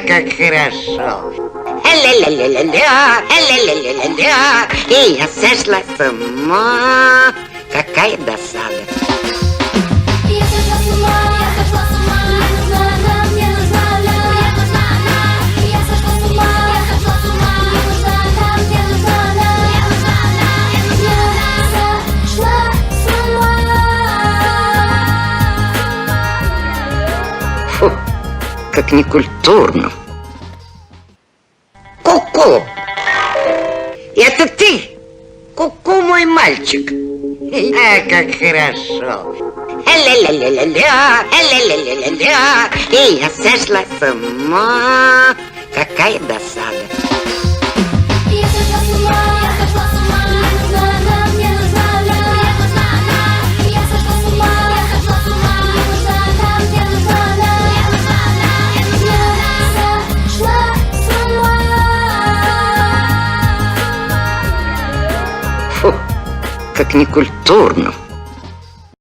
как хорошо. Ля-ля-ля-ля-ля, ля-ля-ля-ля-ля. И я сошла с ума. Какая досада. Я сошла с ума, мне нужна она, мне нужна она, мне нужна она. Я сошла с ума, мне нужна она, мне нужна она, мне нужна она. Я сошла с ума. Фу, как некультурно. Ку-ку! Это ты? Ку-ку, мой мальчик. Как хорошо. Ля-ля-ля-ля-ля, ля-ля-ля-ля-ля. И я сошла с ума. Какая досада. Я сошла с ума, мне нужна она, мне нужна она, мне нужна она. Я сошла с ума, мне нужна она, мне нужна она, мне нужна она. Я сошла с ума. Фу, как некультурно.